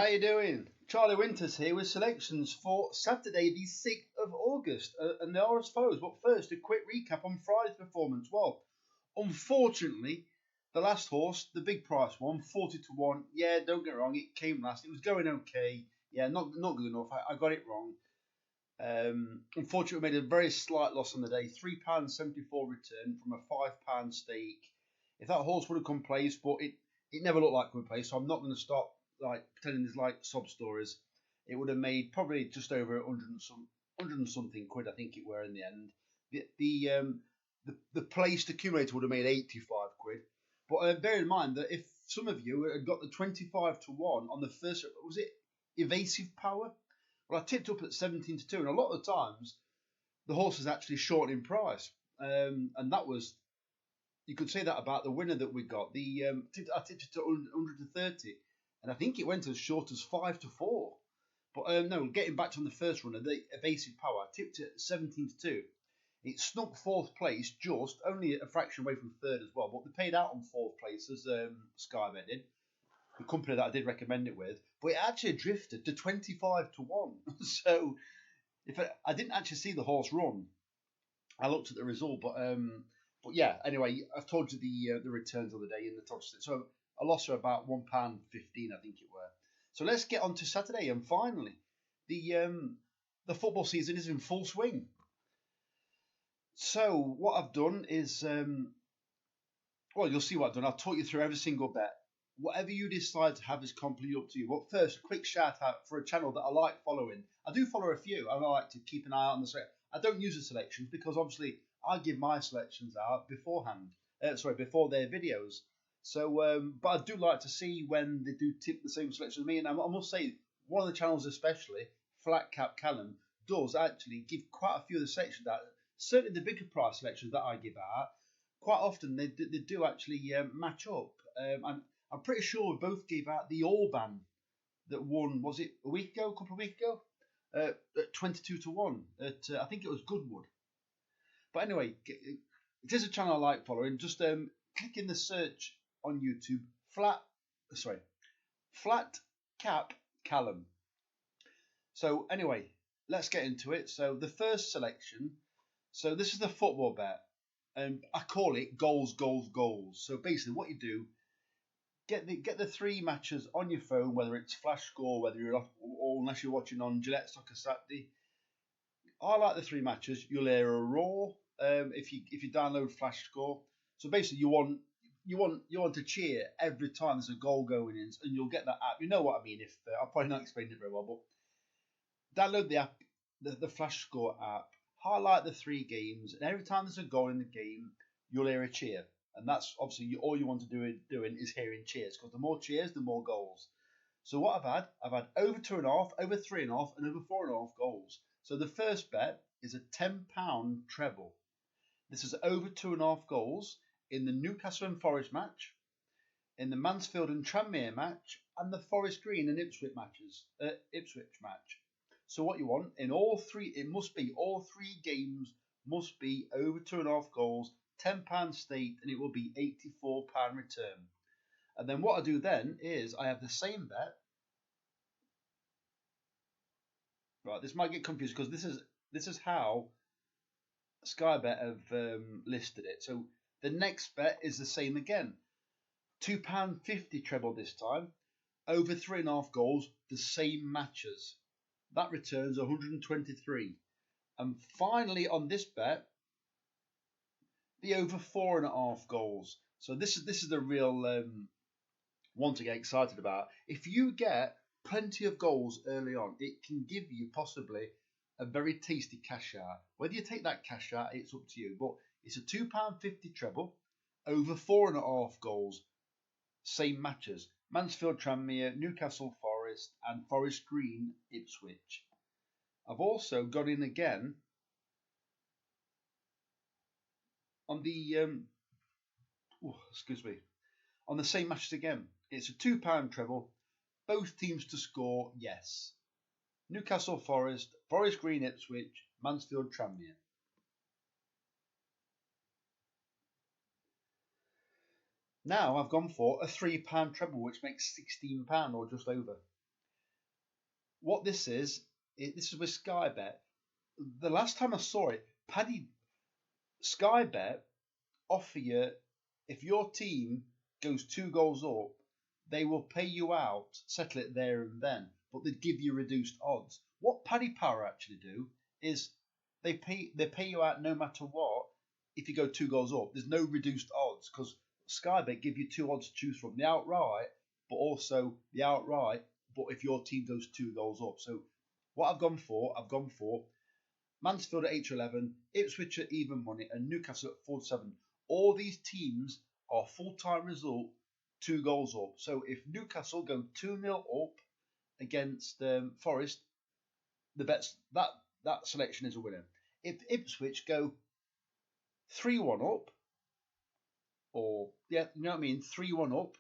How you doing? Charlie Winters here with selections for Saturday the 6th of August. And they are as follows. But first, a quick recap on Friday's performance. Well, unfortunately, the last horse, the big price one, 40 to 1. Yeah, don't get me wrong, it came last. It was going okay. Yeah, not good enough. I got it wrong. Unfortunately, we made a very slight loss on the day. £3.74 return from a £5 stake. If that horse would have come place, but it never looked like it would place, so I'm not going to stop pretending there's sob stories. It would have made probably just over 100 and something quid, I think it were in the end. The placed accumulator would have made 85 quid. But bear in mind that if some of you had got the 25 to 1 on the first, was it Evasive Power? Well, I tipped up at 17 to 2, and a lot of the times the horse is actually short in price. And that was, you could say that about the winner that we got. I tipped it to 100 to 30, and I think it went as short as 5 to 4. But no, getting back to the first runner, the Evasive Power, I tipped it at 17 to 2. It snuck fourth place, just only a fraction away from third as well. But they paid out on fourth place, as Sky Bet did, the company that I did recommend it with. But it actually drifted to 25 to 1. So if I didn't actually see the horse run, I looked at the result. But yeah, anyway, I've told you the returns of the day in the top six. So a loss of about £1.15, I think it were. So let's get on to Saturday, and finally, the football season is in full swing. So what I've done is, well, you'll see what I've done. I'll talk you through every single bet. Whatever you decide to have is completely up to you. But first, a quick shout out for a channel that I like following. I do follow a few. I like to keep an eye out on the selection. I don't use the selections because obviously I give my selections out beforehand. Before their videos. So, but I do like to see when they do tip the same selection as me. And I must say, one of the channels especially, Flat Cap Callum, does actually give quite a few of the selections out. Certainly the bigger price selections that I give out, quite often they do actually match up. And I'm pretty sure we both gave out the Orban that won, was it a couple of weeks ago? At 22 to 1. I think it was Goodwood. But anyway, it is a channel I like following. Just click in the search on YouTube, Flat Cap Callum. So anyway, let's get into it. So the first selection, so this is the football bet, and I call it goals, goals, goals. So basically what you do, get the three matches on your phone, whether it's Flash Score, whether you're off, or unless you're watching on Gillette Soccer Saturday. I like the three matches. You'll hear a roar if you download Flash Score. So basically you want to cheer every time there's a goal going in, and you'll get that app. You know what I mean? If I'll probably not explain it very well, but download the app, the Flash Score app. Highlight the three games, and every time there's a goal in the game, you'll hear a cheer. And that's obviously all you want to doing is hearing cheers, because the more cheers, the more goals. So what I've had over 2.5, over 3.5, and over 4.5 goals. So the first bet is a £10 treble. This is over 2.5 goals in the Newcastle and Forest match, in the Mansfield and Tranmere match, and the Forest Green and Ipswich match. So what you want in all three games must be over 2.5 goals, £10 staked, and it will be £84 return. And then what I do then is I have the same bet. Right, this might get confused because this is how Sky Bet have listed it. So the next bet is the same again. £2.50 treble this time. Over 3.5 goals, the same matches. That returns 123. And finally on this bet, the over 4.5 goals. So this is the real one to get excited about. If you get plenty of goals early on, it can give you possibly a very tasty cash out. Whether you take that cash out, it's up to you. But it's a £2.50 treble, over 4.5 goals, same matches. Mansfield Tranmere, Newcastle Forest, and Forest Green Ipswich. I've also got in again on the on the same matches again. It's a £2 treble, both teams to score, yes. Newcastle Forest, Forest Green Ipswich, Mansfield Tranmere. Now I've gone for a £3 treble, which makes £16 or just over. What this is this is with Sky Bet. The last time I saw it, Paddy Sky Bet offer you, if your team goes 2 goals up, they will pay you out, settle it there and then, but they give you reduced odds. What Paddy Power actually do is they pay you out no matter what if you go 2 goals up. There's no reduced odds because Sky Bet give you two odds to choose from: the outright, but also the outright, but if your team goes 2 goals up. So what I've gone for Mansfield at 8 to 11, Ipswich at even money, and Newcastle at 4 to 7. All these teams are full time result 2 goals up. So if Newcastle go 2-0 up against Forest, the bets that selection is a winner. If Ipswich go 3-1 up, or you know what I mean, 3-1 up,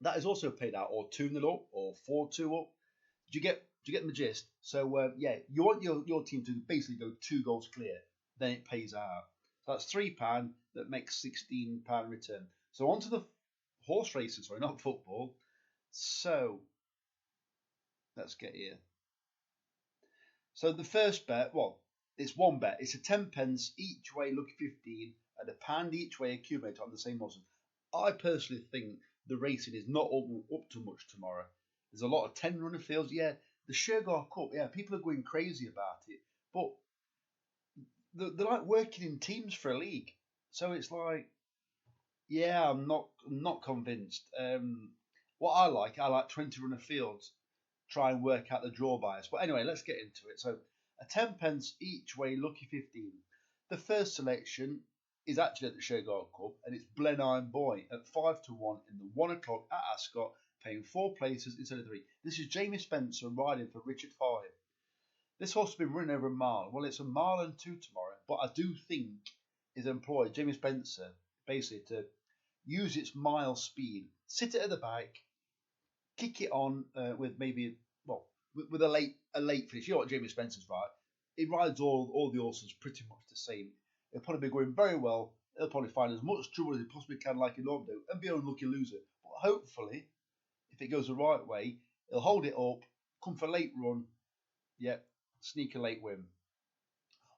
that is also paid out, or 2-0 up, or 4-2 up. Do you get the gist? So you want your team to basically go 2 goals clear, then it pays out. So that's £3 that makes £16 return. So on to the horse racing, sorry, not football. So let's get here. So the first bet, well, it's one bet. It's a 10 pence each way, lucky 15, and £1 each way accumulator on the same odds. I personally think the racing is not up to much tomorrow. There's a lot of 10-runner fields. Yeah, the Shergar Cup, yeah, people are going crazy about it. But they're like working in teams for a league. So it's like, yeah, I'm not convinced. What I like 20-runner fields. Try and work out the draw bias. But anyway, let's get into it. So a 10 pence each way, lucky 15. The first selection is actually at the Shergar Cup, and it's Blenheim Boy at 5 to 1 in the 1 o'clock at Ascot, paying 4 places instead of 3. This is Jamie Spencer riding for Richard Fye. This horse has been running over a mile. Well, it's a mile and 2 tomorrow, but I do think is employed Jamie Spencer basically to use its mile speed, sit it at the back, kick it on with maybe with a late finish. You know what Jamie Spencer's right. He rides all the horses pretty much the same. He'll probably be going very well. He'll probably find as much trouble as he possibly can, like he normally do, and be an unlucky loser. But hopefully, if it goes the right way, he'll hold it up, come for a late run, yep, sneak a late win.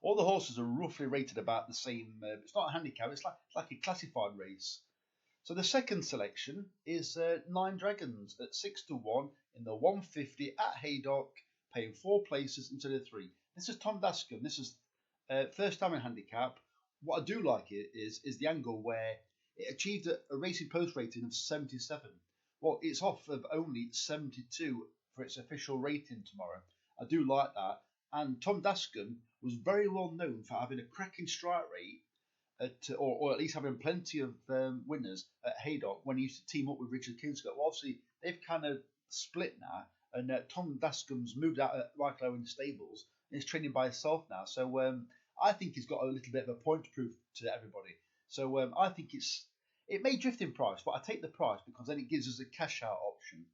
All the horses are roughly rated about the same. It's not a handicap. It's like a classified race. So the second selection is Nine Dragons at 6 to 1 in the 150 at Haydock, paying 4 places instead of 3. This is Tom Dascombe. This is first time in handicap. What I do like it is the angle where it achieved a Racing Post rating of 77. Well, it's off of only 72 for its official rating tomorrow. I do like that. And Tom Dascombe was very well known for having a cracking strike rate or at least having plenty of winners at Haydock when he used to team up with Richard Kingscote. Well, obviously, they've kind of split now, and Tom Dascombe's moved out at Rycliffe in the stables and is training by himself now. So I think he's got a little bit of a point to prove to everybody. So I think it may drift in price, but I take the price because then it gives us a cash out option.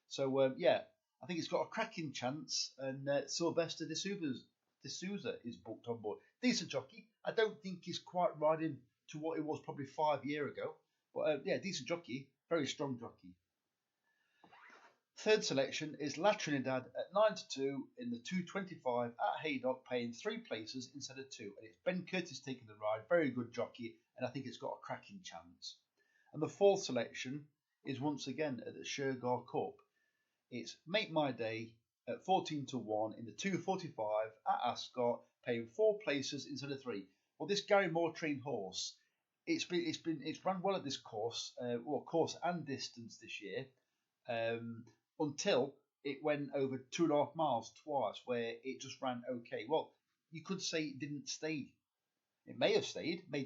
So I think it's got a cracking chance, and Sylvester de Souza is booked on board. Decent jockey. I don't think he's quite riding to what it was probably 5 years ago. But decent jockey. Very strong jockey. Third selection is La Trinidad at 9 to 2 in the 225 at Haydock, paying 3 places instead of 2. And it's Ben Curtis taking the ride. Very good jockey. And I think it's got a cracking chance. And the fourth selection is once again at the Shergar Cup. It's Make My Day at 14 to 1 in the 245 at Ascot, paying 4 places instead of 3. Well, this Gary Moore trained horse, it's run well at this course, course and distance this year, until it went over 2.5 miles twice, where it just ran okay. Well, you could say it didn't stay. It may have stayed, may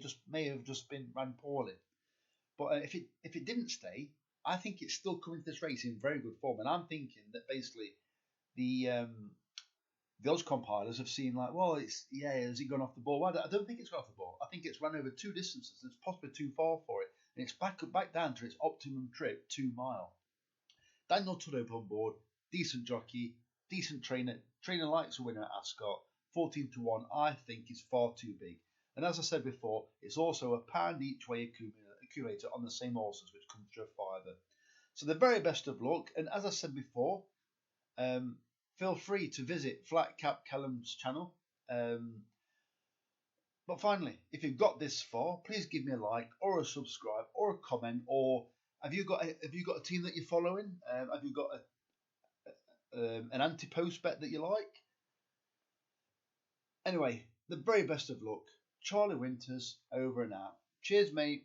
have just been ran poorly. But if it didn't stay, I think it's still coming to this race in very good form, and I'm thinking that basically the odds compilers have seen like, well, has it gone off the ball? Well, I don't think it's gone off the ball. I think it's run over 2 distances. It's possibly too far for it, and it's back down to its optimum trip, 2 mile. Daniel Tudhope on board, decent jockey, decent trainer. Trainer likes a winner at Ascot. 14 to 1, I think, is far too big. And as I said before, it's also £1 each way accumulator on the same horses, which comes to a fiver. So the very best of luck. And as I said before, feel free to visit Flatcap Callum's channel. But finally, if you've got this far, please give me a like or a subscribe or a comment. Or have you got a team that you're following? Have you got an anti-post bet that you like? Anyway, the very best of luck. Charlie Winters over and out. Cheers, mate.